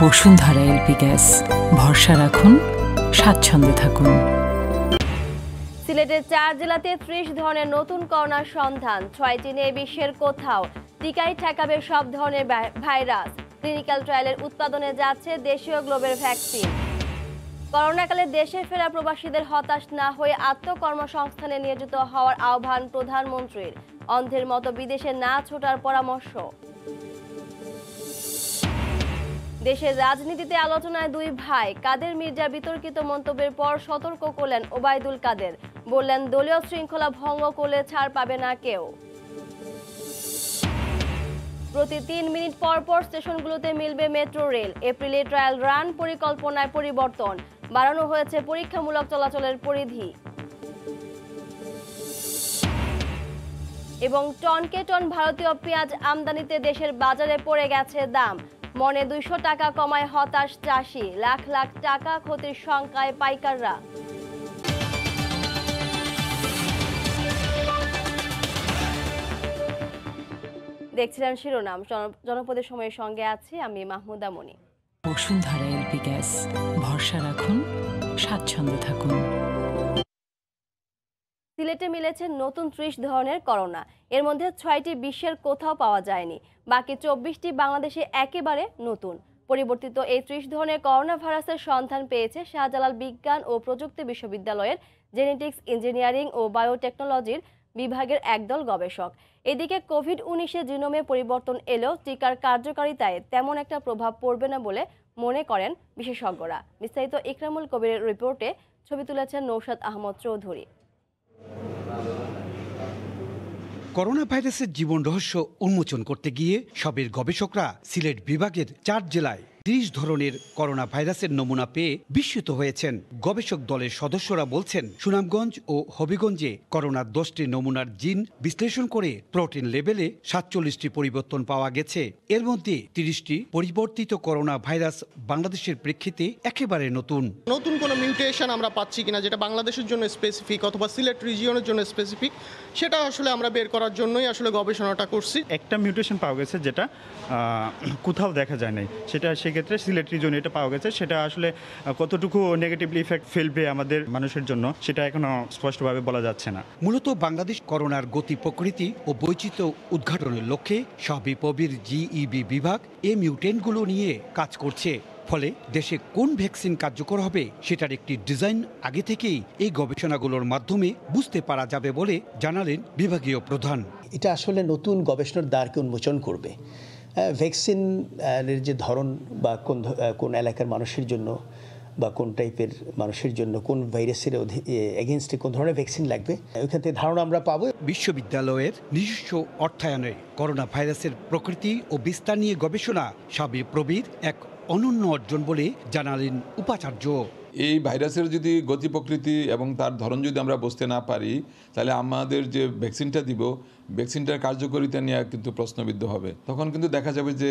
Bashundhara LP gas, ভরসা রাখুন, স্বাচ্ছন্দ্যে থাকুন। সিলেটের 4 জেলাতে 30 ধরনের নতুন করোনার সন্ধান। 6টি নিয়ে বিশ্বের কোথাও টিকাই ঠেকাবে সব ধরনের ভাইরাস। ক্লিনিক্যাল ট্রায়ালের উৎপাদনে যাচ্ছে দেশীয় গ্লোবের ভ্যাকসিন। করোনাকালে দেশে ফেরা প্রবাসীদের হতাশ না হয়ে আত্মকর্মসংস্থানে নিয়োজিত হওয়ার আহ্বান প্রধানমন্ত্রীর। অন্ধের মতো বিদেশে না ছোটার পরামর্শ। দেশের রাজনীতিতে আলোচনায় দুই ভাই। কাদের মির্জার বিতর্কিত মন্তব্যের পর সতর্ক করলেন ওবায়দুল কাদের। বললেন, দলীয় শৃঙ্খলা ভঙ্গ করলে ছাড় পাবে না কেউ। প্রতি 3 মিনিট পর পর স্টেশনগুলোতে মিলবে মেট্রো রেল। এপ্রিলে ট্রায়াল রান পরিকল্পনায় পরিবর্তন। বাড়ানো হয়েছে পরীক্ষামূলক চলাচলের পরিধি। এবং টনকে টন ভারতীয় পেঁয়াজ আমদানিতে দেশের বাজারে পড়ে গেছে দাম। মনে 200 টাকা কমায় হতাশ চাষি। লাখ লাখ টাকা ক্ষতির শঙ্কায় পাইকাররা। দেখছিলেন শিরোনাম। জনপদের সময়ের সঙ্গে আছি আমি মাহমুদা মনি। বসুন্ধরা এলপি গ্যাস, ভরসা রাখুন, স্বাচ্ছন্দ্যে থাকুন। সিলেটে মিলেছে নতুন 30 ধরনের করোনা। এর মধ্যে 6টি বিশ্বের কোথাও পাওয়া যায়নি। বাকি 24টি বাংলাদেশে একেবারে নতুন। পরিবর্তিত এই 30 ধরনের করোনা ভাইরাসের সন্ধান পেয়েছে শাহজালাল বিজ্ঞান ও প্রযুক্তি বিশ্ববিদ্যালয়ের জেনেটিক্স, ইঞ্জিনিয়ারিং ও বায়োটেকনোলজির বিভাগের একদল গবেষক। এদিকে কোভিড-19 জিনোমে পরিবর্তন এলেও টিকার কার্যকারিতায় তেমন একটা প্রভাব পড়বে না বলে মনে করেন বিশেষজ্ঞরা। বিস্তারিত ইকরামুল কবিরের রিপোর্টে ছবি তুলেছেন নৌশাদ আহমদ চৌধুরী। করোনা ভাইরাসের জীবন রহস্য উন্মোচন করতে গিয়ে সবের গবেষকরা সিলেট বিভাগের 4 জেলায় 30 ধরনের করোনা ভাইরাসের নমুনা পেয়ে বিস্মিত হয়েছেন। গবেষক দলের সদস্যরা বলছেন, সুনামগঞ্জ ও হবিগঞ্জে করোনার 10টি নমুনার জিন বিশ্লেষণ করে প্রোটিন লেভেলে 47টি পরিবর্তন পাওয়া গেছে। এর মধ্যে 30টি পরিবর্তিত করোনা ভাইরাস বাংলাদেশের প্রেক্ষিতে একেবারে নতুন। নতুন কোনো মিউটেশন আমরা পাচ্ছি কিনা যেটা বাংলাদেশের জন্য স্পেসিফিক অথবা সিলেট রিজিয়নের জন্য স্পেসিফিক, সেটা আসলে আমরা বের করার জন্যই আসলে গবেষণাটা করছি। একটা মিউটেশন পাওয়া গেছে যেটা কোথাও দেখা যায় নাই, সেটা সেক্ষেত্রে সিলেট রিজনে এটা পাওয়া গেছে। সেটা আসলে কতটুকু নেগেটিভলি ইফেক্ট ফেলবে আমাদের মানুষের জন্য সেটা এখনো স্পষ্টভাবে বলা যাচ্ছে না। মূলত বাংলাদেশ করোনার গতি প্রকৃতি ও বৈচিত্র্য উদ্ঘাটনের লক্ষ্যে শাবিপ্রবির জিইবি বিভাগ এই মিউটেন্টগুলো নিয়ে কাজ করছে। ফলে দেশে কোন ভ্যাকসিন কার্যকর হবে সেটার একটি ডিজাইন আগে থেকেই এই গবেষণাগুলোর মাধ্যমে বুঝতে পারা যাবে বলে জানালেন বিভাগীয় প্রধান। এটা আসলে নতুন গবেষণার দ্বারকে উন্মোচন করবে। ভ্যাকসিনের যে ধরন বা কোন এলাকার মানুষের জন্য বা কোন টাইপের মানুষের জন্য কোন ভাইরাসের এগেনস্টে কোন ধরনের ভ্যাকসিন লাগবে ওইখান থেকে ধারণা আমরা পাবো। বিশ্ববিদ্যালয়ের নিজস্ব অর্থায়নে করোনা ভাইরাসের প্রকৃতি ও বিস্তার নিয়ে গবেষণা শাবিপ্রবির এক অনন্য অর্জন বলে জানালেন উপাচার্য। এই ভাইরাসের যদি গতি প্রকৃতি এবং তার ধরন যদি আমরা বুঝতে না পারি, তাহলে আমাদের যে ভ্যাকসিনটা দিব, ভ্যাকসিনটার কার্যকারিতা নিয়ে কিন্তু প্রশ্নবিদ্ধ হবে। তখন কিন্তু দেখা যাবে যে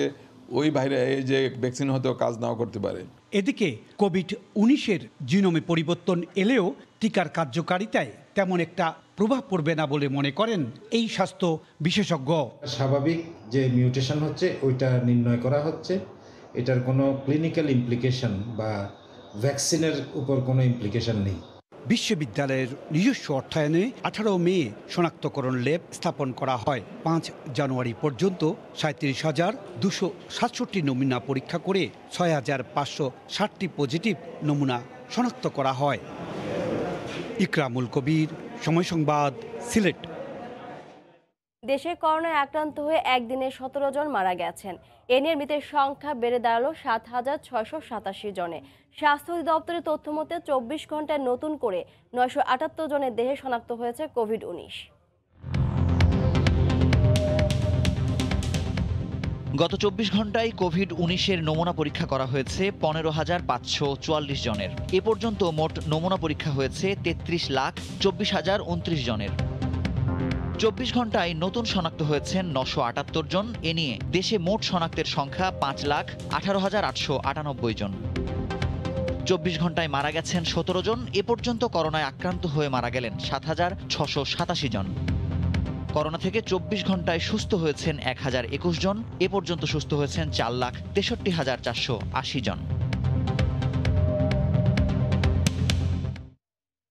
ওই ভাইরাস যে ভ্যাকসিন হয়তো কাজ নাও করতে পারে। এদিকে কোভিড-19 জিনোমে পরিবর্তন এলেও টিকার কার্যকারিতায় তেমন একটা প্রভাব পড়বে না বলে মনে করেন এই স্বাস্থ্য বিশেষজ্ঞ। স্বাভাবিক যে মিউটেশন হচ্ছে ওইটা নির্ণয় করা হচ্ছে, এটার কোনো ক্লিনিক্যাল ইমপ্লিকেশন বা ভ্যাকসিনের উপর কোনো ইমপ্লিকেশন নেই। বিশ্ববিদ্যালয়ের নিজস্ব অর্থায়নে 18 মে শনাক্তকরণ ল্যাব স্থাপন করা হয়। 5 জানুয়ারি পর্যন্ত 37,267 নমুনা পরীক্ষা করে 6,560টি পজিটিভ নমুনা শনাক্ত করা হয়। ইকরামুল কবির, সময় সংবাদ, সিলেট। দেশে করোনায় আক্রান্ত হয়ে একদিনে 17 জন মারা গেছেন। এ নিয়ে মৃতের সংখ্যা বেড়ে দাঁড়ালো 7,687 জনে। স্বাস্থ্য অধিদপ্তরের তথ্য মতে 24 ঘন্টায় নতুন করে 978 জনের দেহে শনাক্ত হয়েছে কোভিড-19। গত 24 ঘন্টায় কোভিড-19 নমুনা পরীক্ষা করা হয়েছে 15,544 জনের। এ পর্যন্ত মোট নমুনা পরীক্ষা হয়েছে 33,24,029 জনের। 24 ঘন্টায় নতুন শনাক্ত হয়েছেন 978 জন। এ নিয়ে দেশে মোট শনাক্তের সংখ্যা 5,18,898 জন। 24 ঘন্টায় মারা গেছেন 17 জন। এ পর্যন্ত করোনায় আক্রান্ত হয়ে মারা গেলেন 7,687 জন। করোনা থেকে 24 ঘন্টায় সুস্থ হয়েছেন 1021 জন। এ পর্যন্ত সুস্থ হয়েছেন 4,63,480 জন।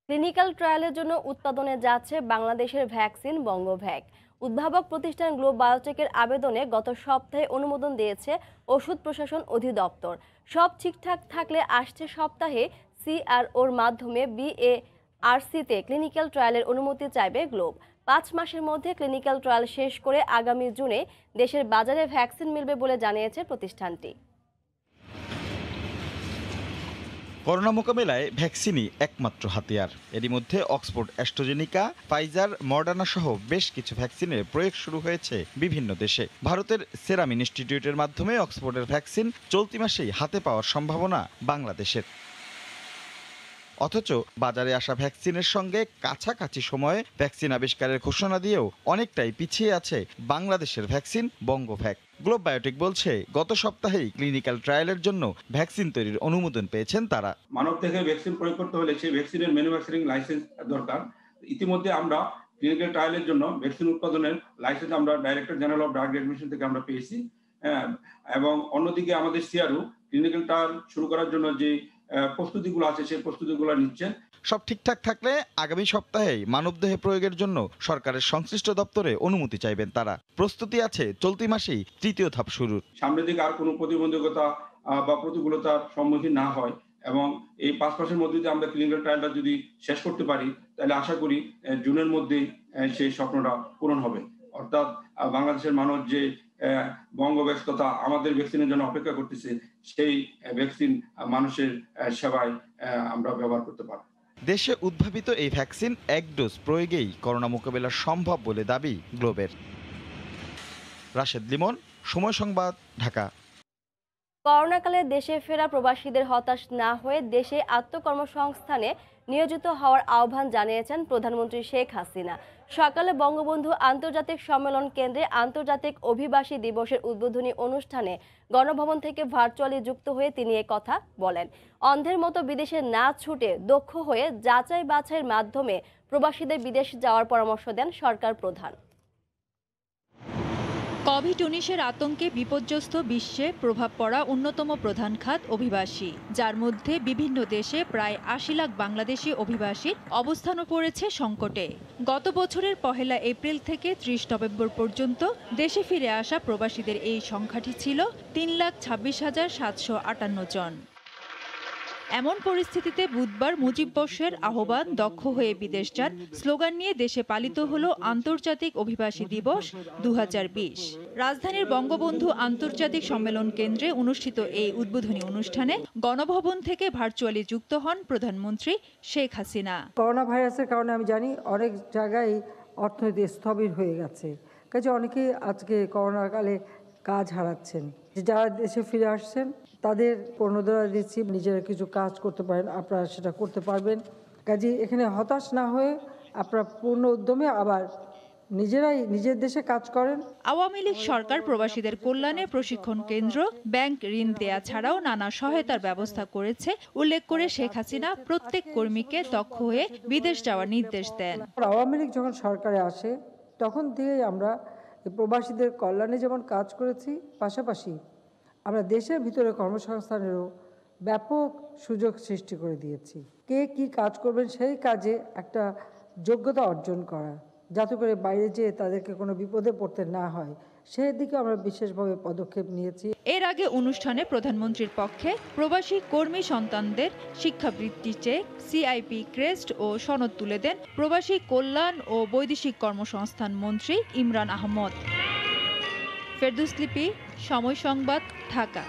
ক্লিনিক্যাল ট্রায়ালের জন্য উৎপাদনে যাচ্ছে বাংলাদেশের ভ্যাকসিন বঙ্গভ্যাক। উদ্ভাবক প্রতিষ্ঠান গ্লোব বায়োটেকের আবেদনে গত সপ্তাহে অনুমোদন দিয়েছে ওষুধ প্রশাসন অধিদপ্তর। সব ঠিকঠাক থাকলে আসছে সপ্তাহে সিআরওর মাধ্যমে BARC-তে ক্লিনিক্যাল ট্রায়ালের অনুমতি চাইবে গ্লোব। 5 মাসের মধ্যে ক্লিনিক্যাল ট্রায়াল শেষ করে আগামী জুনে দেশের বাজারে ভ্যাকসিন মিলবে বলে জানিয়েছে প্রতিষ্ঠানটি। করোনা মোকাবিলায় ভ্যাকসিনই একমাত্র হাতিয়ার। এরই মধ্যে অক্সফোর্ড অ্যাস্ট্রাজেনিকা, ফাইজার, মডার্না সহ বেশ কিছু ভ্যাকসিনের প্রয়োগ শুরু হয়েছে বিভিন্ন দেশে। ভারতের সেরাম ইনস্টিটিউটের মাধ্যমে অক্সফোর্ডের ভ্যাকসিন চলতি মাসেই হাতে পাওয়ার সম্ভাবনা বাংলাদেশের। অথচ বাজারে আসা ভ্যাকসিনের সঙ্গে কাছাকাছি সময়ে ভ্যাকসিন আবিষ্কারের ঘোষণা দিয়েও অনেকটাই পিছিয়ে আছে বাংলাদেশের ভ্যাকসিন বঙ্গভ্যাক। গ্লোব বায়োটেক বলছে, গত সপ্তাহেই ক্লিনিক্যাল ট্রায়ালের জন্য ভ্যাকসিন তৈরির অনুমোদন পেয়েছেন তারা। মানব থেকে ভ্যাকসিন প্রয়োগ করতে হলে সেই ভ্যাকসিনের ম্যানুফ্যাকচারিং লাইসেন্স দরকার। ইতিমধ্যে আমরা ক্লিনিক্যাল ট্রায়ালের জন্য ভ্যাকসিন উৎপাদনের লাইসেন্স আমরা director general of drug regulation থেকে আমরা পেয়েছি। এবং অন্যদিকে আমাদের সিআরও ক্লিনিক্যাল ট্রায়াল শুরু করার জন্য যে প্রস্তুতিগুলো আছে সেই প্রস্তুতিগুলো নিচ্ছেন। সব ঠিকঠাক থাকলে আগামী সপ্তাহেই মানবদেহে প্রয়োগের জন্য সরকারের সংশ্লিষ্ট দপ্তরে অনুমতি চাইবেন তারা। প্রস্তুতি আছে চলতি মাসেই তৃতীয় ধাপ শুরুর। সামনের দিকে আর কোনো প্রতিবন্ধকতা বা প্রতিকূলতার সম্মুখীন না হয় এবং এই 5 মাসের মধ্যে যদি আমরা ক্লিনিক্যাল ট্রায়ালটা যদি শেষ করতে পারি, তাহলে আশা করি জুনের মধ্যেই সেই স্বপ্নটা পূরণ হবে। অর্থাৎ বাংলাদেশের মানুষ যে বঙ্গভ্যাক্স তথা আমাদের ভ্যাকসিনের জন্য অপেক্ষা করতেছে, সেই ভ্যাকসিন মানুষের সেবায় আমরা ব্যবহার করতে পারব। দেশে উদ্ভাবিত এই ভ্যাকসিন 1 ডোজ প্রয়োগেই করোনা মোকাবেলা সম্ভব বলে দাবি গ্লোবের। রাশেদ লিমন, সময় সংবাদ, ঢাকা। করোনাকালে দেশে ফেরা প্রবাসীদের হতাশ না হয়ে দেশে আত্মকর্মসংস্থানে নিয়োজিত হওয়ার আহ্বান জানিয়েছেন প্রধানমন্ত্রী শেখ হাসিনা। সকালে বঙ্গবন্ধু আন্তর্জাতিক সম্মেলন কেন্দ্রে আন্তর্জাতিক অভিবাসী দিবসের উদ্বোধনী অনুষ্ঠানে গণভবন থেকে ভার্চুয়ালি যুক্ত হয়ে তিনি কথা বলেন। অন্ধের মতো বিদেশে না ছুটে দক্ষ হয়ে যাচাই বাছাইয়ের মাধ্যমে প্রবাসীদের বিদেশ যাওয়ার পরামর্শ দেন সরকার প্রধান। কোভিড-19-এর আতঙ্কে বিপর্যস্ত বিশ্বে প্রভাব পড়া অন্যতম প্রধান খাত অভিবাসী, যার মধ্যে বিভিন্ন দেশে প্রায় ৮০ লাখ বাংলাদেশি অভিবাসীর অবস্থানও পড়েছে সংকটে। গত বছরের ১ এপ্রিল থেকে ৩০ নভেম্বর পর্যন্ত দেশে ফিরে আসা প্রবাসীদের এই সংখ্যাটি ছিল ৩,২৬,৭৫৮ জন। এমন পরিস্থিতিতে বুধবার মুজিববর্ষের আহ্বান দক্ষ হয়ে বিদেশ যান স্লোগান নিয়ে দেশে পালিত হলো আন্তর্জাতিক অভিবাসী দিবস ২০২০। রাজধানীর বঙ্গবন্ধু আন্তর্জাতিক সম্মেলন কেন্দ্রে অনুষ্ঠিত এই উদ্বোধনী অনুষ্ঠানে গণভবন থেকে ভার্চুয়ালি যুক্ত হন প্রধানমন্ত্রী শেখ হাসিনা। করোনা ভাইরাসের কারণে আমি জানি অনেক জায়গায় অর্থনীতি স্থবির হয়ে গেছে, কাজে অনেকেই আজকে করোনার কালে কাজ হারাচ্ছেন। যারা দেশে ফিরে আসছেন তাদের প্রণোদনা দিচ্ছি, নিজেরা কিছু কাজ করতে পারেন, আপনারা সেটা করতে পারবেন। কাজে এখানে হতাশ না হয়ে আপনারা পূর্ণ উদ্যমে আবার নিজেরাই নিজের দেশে কাজ করেন। আওয়ামী লীগ সরকার প্রবাসীদের কল্যাণে প্রশিক্ষণ কেন্দ্র, ব্যাংক ঋণ দেয়া ছাড়াও নানা সহায়তার ব্যবস্থা করেছে উল্লেখ করে শেখ হাসিনা প্রত্যেক কর্মীকে দক্ষ হয়ে বিদেশ যাওয়ার নির্দেশ দেন। আওয়ামী লীগ যখন সরকারে আসে তখন থেকেই আমরা প্রবাসীদের কল্যাণে যেমন কাজ করেছি, পাশাপাশি আমরা দেশের ভিতরে কর্মসংস্থানেরও ব্যাপক সুযোগ সৃষ্টি করে দিয়েছি। কে কি কাজ করবেন সেই কাজে একটা যোগ্যতা অর্জন করা, যাতে করে বাইরে যেয়ে তাদেরকে কোনো বিপদে পড়তে না হয়, সেই দিকে আমরা বিশেষভাবে পদক্ষেপ নিয়েছি। এর আগে অনুষ্ঠানে প্রধানমন্ত্রীর পক্ষে প্রবাসী কর্মী সন্তানদের শিক্ষাবৃত্তি চেক, সিআইপি ক্রেস্ট ও সনদ তুলে দেন প্রবাসী কল্যাণ ও বৈদেশিক কর্মসংস্থান মন্ত্রী ইমরান আহমদ। ফেরদৌস লিপি, সময় সংবাদ, ঢাকা।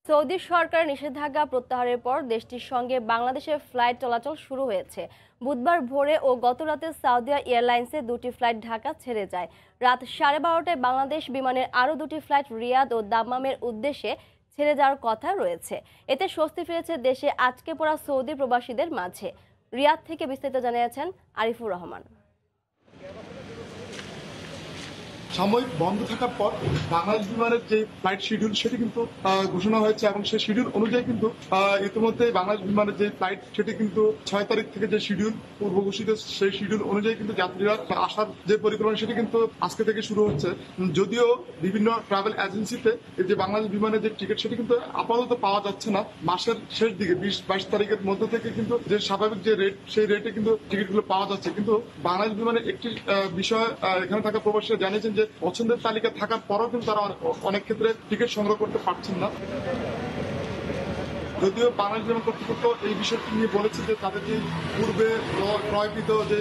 সৌদি সরকার নিষেধাজ্ঞা প্রত্যাহারের পর দেশটির সঙ্গে বাংলাদেশের ফ্লাইট চলাচল শুরু হয়েছে। বুধবার ভোরে ও গতরাতে সাউদিয়া এয়ারলাইন্সে 2টি ফ্লাইট ঢাকা ছেড়ে যায়। রাত 12:30টায় বাংলাদেশ বিমানের আরও 2টি ফ্লাইট রিয়াদ ও দাম্মামের উদ্দেশ্যে ছেড়ে যাওয়ার কথা রয়েছে। এতে স্বস্তি ফিরেছে দেশে আটকে পড়া সৌদি প্রবাসীদের মাঝে। রিয়াদ থেকে বিস্তারিত জানিয়েছেন আরিফুর রহমান। সাময়িক বন্ধ থাকার পর বাংলাদেশ বিমানের যে ফ্লাইট শিডিউল সেটি কিন্তু ঘোষণা হয়েছে এবং সেই শিডিউল অনুযায়ী কিন্তু ইতিমধ্যে বাংলাদেশ বিমানের যে ফ্লাইট সেটি কিন্তু 6 তারিখ থেকে যে শিডিউল পূর্ব ঘোষিত সেই শিডিউল অনুযায়ী কিন্তু যাত্রীরা আসার যে পরিকল্পনা সেটি কিন্তু আজকে থেকে শুরু হচ্ছে। যদিও বিভিন্ন ট্রাভেল এজেন্সিতে যে বাংলাদেশ বিমানের যে টিকিট সেটি কিন্তু আপাতত পাওয়া যাচ্ছে না। মাসের শেষ দিকে 20-22 তারিখের মধ্যে থেকে কিন্তু যে স্বাভাবিক যে রেট সেই রেটে কিন্তু টিকিটগুলো পাওয়া যাচ্ছে। কিন্তু বাংলাদেশ বিমানের একটি বিষয় এখানে থাকা প্রবাসীরা জানিয়েছেন যে পছন্দের তালিকা থাকার পরেও কিন্তু তারা অনেক ক্ষেত্রে টিকিট সংগ্রহ করতে পারছেন না। যদিও বাংলাদেশ বিমান কর্তৃপক্ষ এই বিষয়টি নিয়ে বলেছে যে তাদের যে পূর্বে ক্রয়কৃত যে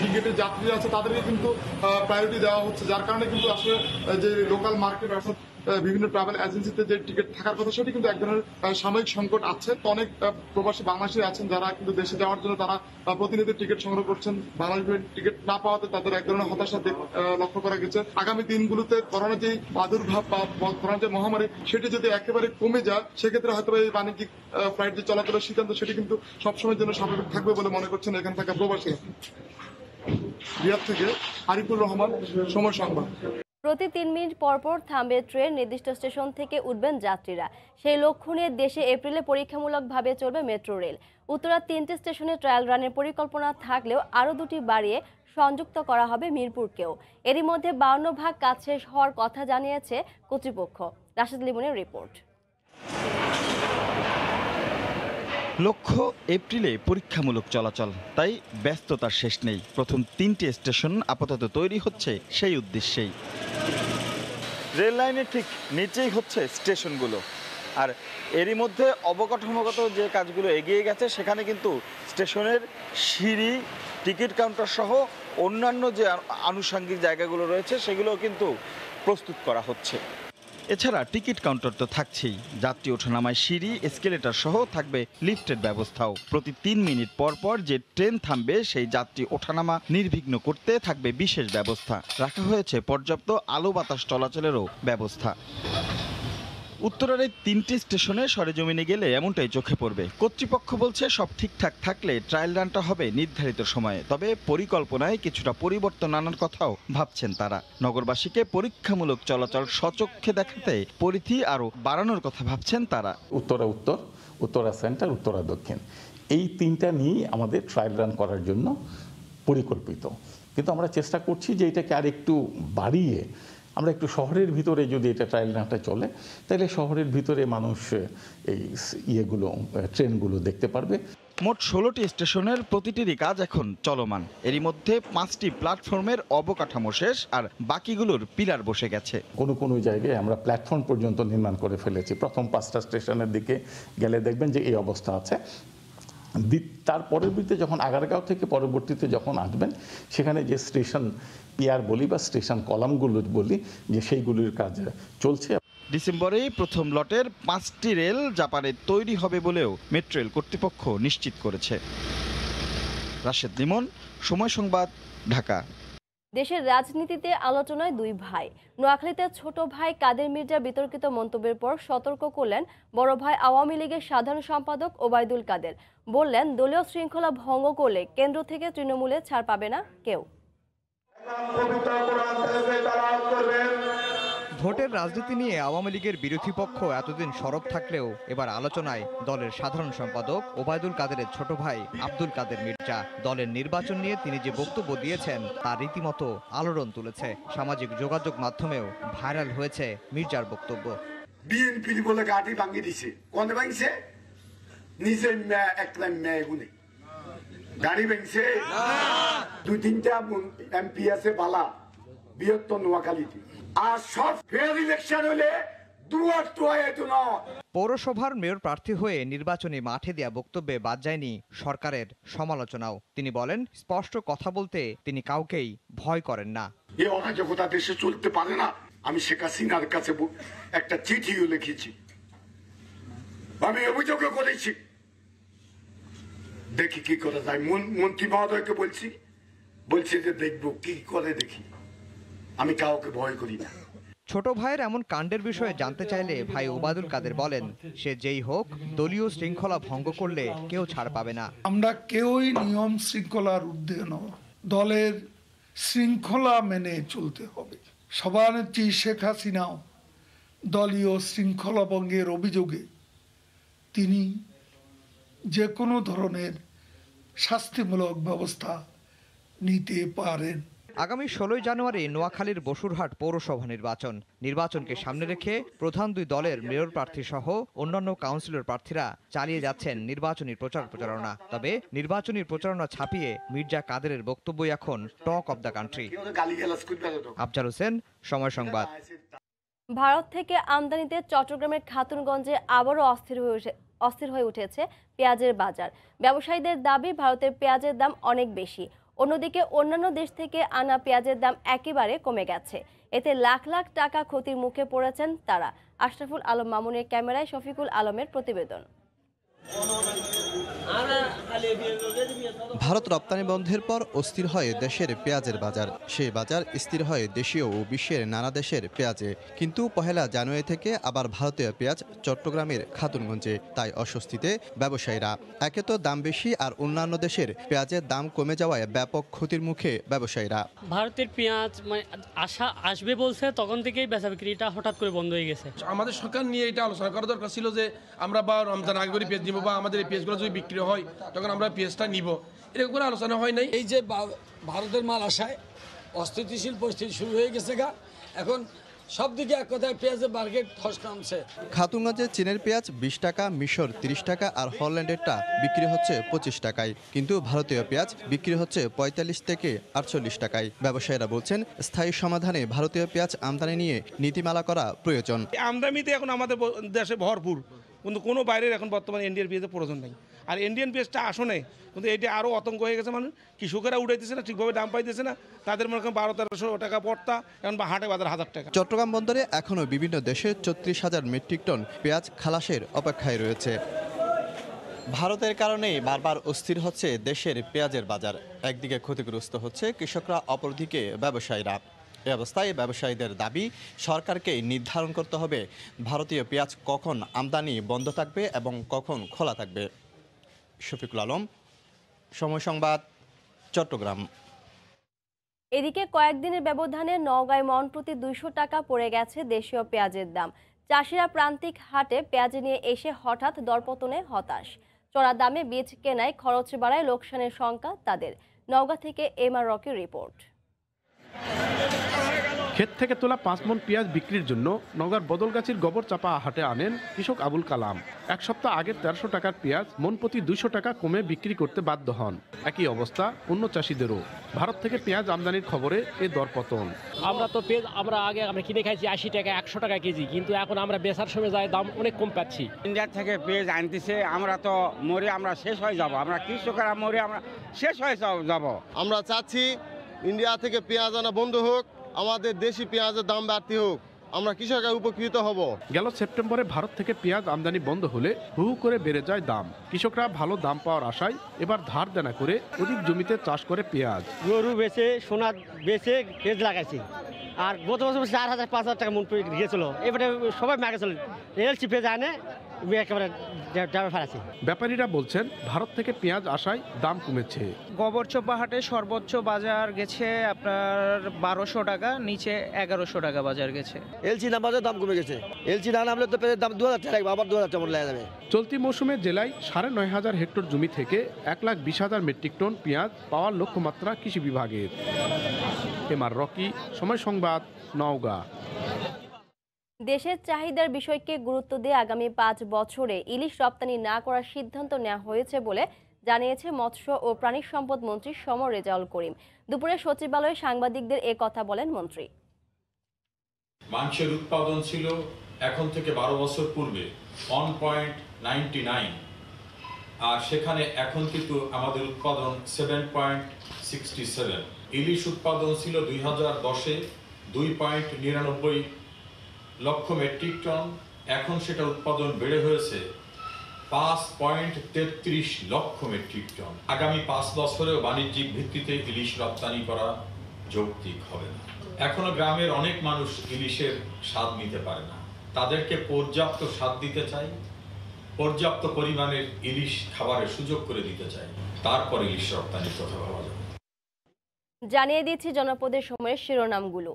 টিকিটের যাত্রী আছে তাদেরকে কিন্তু প্রায়োরিটি দেওয়া হচ্ছে, যার কারণে কিন্তু আসলে যে লোকাল মার্কেট অর্থাৎ বিভিন্ন ট্রাভেল এজেন্সিতে যে টিকিট থাকার কথা সেটি কিন্তু এক ধরনের সাময়িক সংকট আছে। অনেক প্রবাসী বাংলাদেশি আছেন যারা কিন্তু দেশে যাওয়ার জন্য তারা প্রতিনিধি টিকিট সংগ্রহ করছেন। বাংলাদেশ টিকিট না পাওয়াতে তাদের এক ধরনের হতাশা লক্ষ্য করা গেছে। আগামী দিনগুলোতে করোনা যে প্রাদুর্ভাব বা করোনা যে মহামারী সেটি যদি একেবারে কমে যায় সেক্ষেত্রে হয়তো এই বাণিজ্যিক ফ্লাইট যে চলাচলের সিদ্ধান্ত সেটি কিন্তু সবসময়ের জন্য স্বাভাবিক থাকবে বলে মনে করছেন এখানে থাকা প্রবাসীরা। রিয়াদ থেকে আরিফুর রহমান, সময় সংবাদ। প্রতি 3 মিনিট পরপর থামবে ট্রেন, নির্দিষ্ট স্টেশন থেকে উঠবেন যাত্রীরা। সেই লক্ষ্য নিয়ে দেশে এপ্রিলে পরীক্ষামূলকভাবে চলবে মেট্রো রেল। উত্তরা 3টি স্টেশনে ট্রায়াল রানের পরিকল্পনা থাকলেও আরও 2টি বাড়িয়ে সংযুক্ত করা হবে মিরপুরকেও। এরই মধ্যে 52 ভাগ কাজ শেষ হওয়ার কথা জানিয়েছে কর্তৃপক্ষ। রাশেদ লিমনের রিপোর্ট। লক্ষ্য এপ্রিলে পরীক্ষামূলক চলাচল, তাই ব্যস্ততার শেষ নেই। প্রথম 3টি স্টেশন আপাতত তৈরি হচ্ছে সেই উদ্দেশ্যেই। রেল লাইনের ঠিক নিচেই হচ্ছে স্টেশনগুলো, আর এরই মধ্যে অবকাঠামোগত যে কাজগুলো এগিয়ে গেছে সেখানে কিন্তু স্টেশনের সিঁড়ি, টিকিট কাউন্টার সহ অন্যান্য যে আনুষঙ্গিক জায়গাগুলো রয়েছে সেগুলো কিন্তু প্রস্তুত করা হচ্ছে। এছাড়া টিকিট কাউন্টার তো থাকছেই, যাত্রী ওঠানামায় সিঁড়ি, এসকেলেটর সহ থাকবে লিফটের ব্যবস্থাও। প্রতি 3 মিনিট পর পর যে ট্রেন থামবে সেই যাত্রী ওঠানামা নির্বিঘ্ন করতে থাকবে বিশেষ ব্যবস্থা। রাখা হয়েছে পর্যাপ্ত আলো বাতাস চলাচলেরও ব্যবস্থা। উত্তরার এই 3টি স্টেশনে সরেজমিনে গেলে এমনটাই চোখে পড়বে। কর্তৃপক্ষ বলছে সব ঠিকঠাক থাকলে ট্রায়াল রানটা হবে নির্ধারিত সময়ে, তবে পরিকল্পনায় কিছুটা পরিবর্তন আনার কথাও ভাবছেন তারা। নগরবাসীকে পরীক্ষামূলক চলাচল সচক্ষে দেখাতে পরিধি আরও বাড়ানোর কথা ভাবছেন তারা। উত্তরা উত্তর, উত্তরা সেন্টার, উত্তরা দক্ষিণ, এই 3টা নিয়েই আমাদের ট্রায়াল রান করার জন্য পরিকল্পিত। কিন্তু আমরা চেষ্টা করছি যে এটাকে আর একটু বাড়িয়ে আমরা একটু শহরের ভিতরে যদি এটা ট্রায়াল রানটা চলে তাহলে শহরের ভিতরে মানুষ এই ট্রেনগুলো দেখতে পারবে। মোট 16টি স্টেশনের প্রতিটিরই কাজ এখন চলমান। এরই মধ্যে 5টি প্ল্যাটফর্মের অবকাঠামো শেষ, আর বাকিগুলোর পিলার বসে গেছে। কোনো জায়গায় আমরা প্ল্যাটফর্ম পর্যন্ত নির্মাণ করে ফেলেছি। প্রথম 5টা স্টেশনের দিকে গেলে দেখবেন যে এই অবস্থা আছে। তার পরবর্তীতে যখন আগারগাঁও থেকে পরবর্তীতে যখন আসবেন সেখানে যে স্টেশন পিয়ার বলি বা স্টেশন কলামগুলো বলি যে সেইগুলির কাজ চলছে। ডিসেম্বরে প্রথম লটের 5টি রেল জাপানে তৈরি হবে বলেও মেট্রো রেল কর্তৃপক্ষ নিশ্চিত করেছে। রাশেদ লিমন, সময় সংবাদ, ঢাকা। দেশের রাজনীতিতে আলোচনায় 2 ভাই। নোয়াখালীতে ছোট ভাই কাদের মির্জার বিতর্কিত মন্তব্যের পর সতর্ক করলেন বড় ভাই আওয়ামী লীগের সাধারণ সম্পাদক ওবায়দুল কাদের। বললেন, দলীয় শৃঙ্খলা ভঙ্গ করলে কেন্দ্র থেকে তৃণমূলে ছাড় পাবে না কেউ। ভোটের রাজনীতি নিয়ে আওয়ামী লীগের বিরোধী পক্ষ এতদিন সরব থাকলেও এবার আলোচনায় দলের সাধারণ সম্পাদক ওবায়দুল কাদেরের ছোট ভাই আব্দুল কাদের মির্জা। দলের নির্বাচন নিয়ে তিনি যে বক্তব্য দিয়েছেন তা রীতিমতো আলোড়ন তুলেছে। সামাজিক যোগাযোগ মাধ্যমেও ভাইরাল হয়েছে মির্জার বক্তব্য। বিএনপি বলে গাড়ি ভাঙিয়ে দিছে, কোন ভাঙছে? নিজে একটা মেয়েগুলি গাড়ি ভেঙছে। 2-3টা এমপি আছে বালা বৃহত্তর নোয়াখালীতে, আর সব ফেয়ার ইলেকশন হলে পৌরসভার মেয়র প্রার্থী হয়ে নির্বাচনী মাঠে দেয়া বক্তব্যে বাদ যায়নি সরকারের সমালোচনাও। তিনি বলেন, স্পষ্ট কথা বলতে তিনি কাউকেই ভয় করেন না। এই অরাজকতা দেশে চলতে পারে না। আমি শেখ হাসিনার কাছে একটা চিঠিও লিখেছি, আমি অভিযোগ করেছি, দেখি কি করা যায়। মন্ত্রী মহোদয়কে বলছি যে দেখবো কি করে, দেখি। আমি কাউকে ভয় করি না। ছোট ভাইয়ের এমন কাণ্ডের বিষয়ে জানতে চাইলে ভাই ওবায়দুল কাদের বলেন, সে যেই হোক দলীয় শৃঙ্খলা ভঙ্গ করলে কেউ ছাড় পাবে না। আমরা কেউই নিয়ম শৃঙ্খলার ঊর্ধ্বে নয়, দলের শৃঙ্খলা মেনে চলতে হবে। সভানেত্রী শেখ হাসিনাও দলীয় শৃঙ্খলা ভঙ্গের অভিযোগে তিনি যে কোনো ধরনের শাস্তিমূলক ব্যবস্থা নিতে পারেন। আগামী 16 জানুয়ারি নোয়াখালীর বসুরহাট পৌরসভা নির্বাচনকে সামনে রেখে প্রধান দুই দলের মেয়র প্রার্থী সহ অন্যান্য কাউন্সিলর প্রার্থীরা চালিয়ে যাচ্ছেন নির্বাচনী প্রচারণা। তবে নির্বাচনী প্রচারণা ছাপিয়ে মির্জা কাদেরের বক্তব্যই এখন talk of the country. Afzal Hossain, সময় সংবাদ। ভারত থেকে আমদানিতে চট্টগ্রামের খাতুনগঞ্জে আবারও অস্থির হয়ে উঠেছে পেঁয়াজের বাজার। ব্যবসায়ীদের দাবি, ভারতের পেঁয়াজের দাম অনেক বেশি। অন্যদিকে অন্যান্য দেশ থেকে আনা পেঁয়াজের দাম একেবারে কমে গেছে। এতে লাখ লাখ টাকা ক্ষতির মুখে পড়েছেন তারা। আশরাফুল আলম মামুনের ক্যামেরায় শফিকুল আলমের প্রতিবেদন। ভারত রপ্তানি বন্ধের পর অস্থির হয় দেশের পেঁয়াজের বাজার। সেই বাজার স্থির হয় দেশীয় ও বিশ্বের নানা দেশের পেঁয়াজে। কিন্তু 1 জানুয়ারি থেকে আবার ভারতীয় পেঁয়াজ চট্টগ্রামের খাতুনগঞ্জে। তাই অস্বস্তিতে ব্যবসায়ীরা। একে তো দাম বেশি, আর অন্যান্য দেশের পেঁয়াজের দাম কমে যাওয়ায় ব্যাপক ক্ষতির মুখে ব্যবসায়ীরা। ভারতের পেঁয়াজ আসবে বলছে, তখন থেকেই বেচা বিক্রিটা হঠাৎ করে বন্ধ হয়ে গেছে। আমাদের সরকার নিয়ে এটা আলোচনা করা দরকার ছিল যে আমরা বা রমজান আগে করে পেঁয়াজ নিব, বা আমাদের এই পেঁয়াজগুলো যদি বিক্রি হয় তখন আমরা পেঁয়াজটা নিব, এরকম করে আলোচনা হয় নাই। এই যে ভারতের মাল আসায় অস্থিতিশীল পরিস্থিতি শুরু হয়ে গেছে এখন সব দিকে এক কথায় পেঁয়াজের মার্কেট ধস নামছে। খাতুনগঞ্জে চীনের পেঁয়াজ 20 টাকা, মিশর 30 টাকা, আর হল্যান্ডেরটা বিক্রি হচ্ছে 25 টাকায়। কিন্তু ভারতীয় পেঁয়াজ বিক্রি হচ্ছে 45 থেকে 48 টাকায়। ব্যবসায়ীরা বলছেন, স্থায়ী সমাধানে ভারতীয় পেঁয়াজ আমদানি নিয়ে নীতিমালা করা প্রয়োজন। আমদানিতে এখন আমাদের দেশে ভরপুর, কিন্তু কোনো বাইরের এখন বর্তমানে ইন্ডিয়ান পেঁয়াজের প্রয়োজন নেই। আর ইন্ডিয়ান পেঁয়াজটা আসনে, কিন্তু এটা আরও আতঙ্ক হয়ে গেছে। মানুষ কৃষকেরা উঠাইতেছে না, ঠিকভাবে দাম পাইতেছে না। তাদের মনে করেন 1200-1300 টাকা পড়তা, এখন হাটে বাজার 1000 টাকা। চট্টগ্রাম বন্দরে এখনও বিভিন্ন দেশে 34,000 মেট্রিক টন পেঁয়াজ খালাসের অপেক্ষায় রয়েছে। ভারতের কারণেই বারবার অস্থির হচ্ছে দেশের পেঁয়াজের বাজার। একদিকে ক্ষতিগ্রস্ত হচ্ছে কৃষকরা, অপরদিকে ব্যবসায়ীরা। এ অবস্থায় ব্যবসায়ীদের দাবি, সরকারকে নির্ধারণ করতে হবে ভারতীয় পেঁয়াজ কখন আমদানি বন্ধ থাকবে এবং কখন খোলা থাকবে। শফিকুল আলম, সময় সংবাদ, চট্টগ্রাম। এদিকে কয়েকদিনের ব্যবধানে নওগাঁয় মন প্রতি 200 টাকা পড়ে গেছে দেশীয় পেঁয়াজের দাম। চাষিরা প্রান্তিক হাটে পেঁয়াজ নিয়ে এসে হঠাৎ দরপতনে হতাশ। চড়া দামে বীজ কেনায় খরচ বাড়ায় লোকসানের শঙ্কা তাদের। নওগাঁ থেকে এমআর রকির রিপোর্ট। ক্ষেত থেকে তোলা 5 মণ পেঁয়াজ বিক্রির জন্য নওগাঁর বদলগাছির গোবর চাপা হাটে আনেন কৃষক আবুল কালাম। এক সপ্তাহ আগে 1300 টাকার পেঁয়াজ মণ প্রতি 200 টাকা কমে বিক্রি করতে বাধ্য হন। একই অবস্থা অন্য চাষিদেরও। ভারত থেকে পেঁয়াজ আমদানির খবরে এ দরপতন। আমরা তো পেঁয়াজ আমরা কিনে খাইছি 80 টাকা 100 টাকা কেজি, কিন্তু এখন আমরা বেচার সময় যায় দাম অনেক কম পাচ্ছি। ইন্ডিয়া থেকে পেঁয়াজ আনতেছে, আমরা তো মরে আমরা শেষ হয়ে যাব। আমরা কৃষকরা মরে আমরা শেষ হয়ে যাব। আমরা চাচ্ছি ইন্ডিয়া থেকে পেঁয়াজ আনা বন্ধ হোক, আমাদের দেশি পেঁয়াজের দাম বাড়তি হোক, আমরা কৃষকরা উপকৃত হব। গেল সেপ্টেম্বরে ভারত থেকে পেঁয়াজ আমদানি বন্ধ হলে হু করে বেড়ে যায় দাম। কৃষকরা ভালো দাম পাওয়ার আশায় এবার ধার দেনা করে অধিক জমিতে চাষ করে পেঁয়াজ। গরু বেচে, সোনা বেচে পেঁয়াজ লাগাইছি। আর গত বছর 4,000-5,000 টাকা মন গিয়েছিল। এবারে সবাই মারা গেছিল। এলসি পেঁয়াজ আনে একেবারে ব্যাপারীরা বলছেন, ভারত থেকে পেঁয়াজ আসায় দাম কমেছে। গোবরচোপা হাটে সর্বোচ্চ বাজার গেছে আপনার 1200 টাকা, নিচে 1100 টাকা বাজার গেছে। এলসি না বাজার দাম কমে গেছে। এলসি না নামলে তো পেঁয়াজের দাম 2000 টাকা, আবার 2000 টাকা লাগা যাবে। চলতি মৌসুমে জেলায় 9,500 হেক্টর জমি থেকে 1,20,000 মেট্রিক টন পেঁয়াজ পাওয়ার লক্ষ্যমাত্রা কৃষি বিভাগের। এমআর রকি, সময় সংবাদ, নওগাঁ। দেশের চাহিদার বিষয়কে গুরুত্ব দিয়ে আগামী 5 বছরে ইলিশ রপ্তানি না করার সিদ্ধান্ত নেওয়া হয়েছে বলে জানিয়েছে মৎস্য ও প্রাণী সম্পদ মন্ত্রী সমর রেজাউল করিম। দুপুরে সচিবালয়ে সাংবাদিকদের এ কথা বলেন মন্ত্রী। মাংসের উৎপাদন ছিল এখন থেকে 12 বছর পূর্বে 1.99, আর সেখানে এখন কিন্তু আমাদের উৎপাদন 7.67। ইলিশ উৎপাদন ছিল 2010-এ 2.99 লক্ষ মেট্রিক টন, এখন সেটা উৎপাদন বেড়ে হয়েছে 5.33 লক্ষ মেট্রিক টন। আগামী 5 বছরেও বাণিজ্যিক ভিত্তিতে ইলিশ রপ্তানি করা যৌক্তিক হবে না। এখনো গ্রামের অনেক মানুষ ইলিশের স্বাদ নিতে পারে না। তাদেরকে পর্যাপ্ত স্বাদ দিতে চাই, পর্যাপ্ত পরিমাণের ইলিশ খাবারের সুযোগ করে দিতে চাই, তারপর ইলিশ রপ্তানির কথা ভাবা যাবে। জানিয়ে দিচ্ছি জনপদের সময়ের শিরোনামগুলো।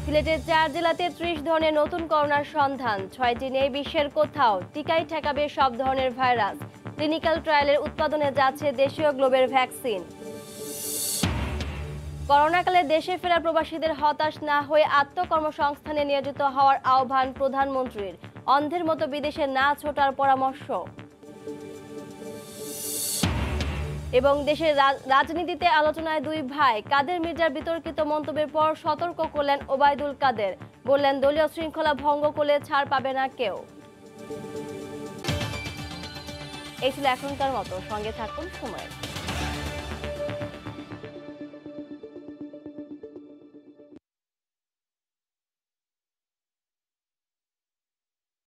সিলেটের 4 জেলাতে 30 ধরনের নতুন করোনার সন্ধান, 6টি নেই বিশ্বের কোথাও। টিকাই ঠেকাবে সব ধরনের ভাইরাস। ক্লিনিক্যাল ট্রায়ালের উৎপাদনে যাচ্ছে দেশীয় গ্লোবের ভ্যাকসিন। করোনাকালে দেশে ফেরা প্রবাসীদের হতাশ না হয়ে আত্মকর্মসংস্থানে নিয়োজিত হওয়ার আহ্বান প্রধানমন্ত্রীর। অন্ধের মতো বিদেশে না ছোটার পরামর্শ। এবং দেশের রাজনীতিতে আলোচনায় দুই ভাই। কাদের মির্জার বিতর্কিত মন্তব্যের পর সতর্ক করলেন ওবায়দুল কাদের, বললেন দলীয় শৃঙ্খলা ভঙ্গ করলে ছাড় পাবে না কেউ। এই ছিল এখনকার মতো, সঙ্গে থাকুন সময়ের।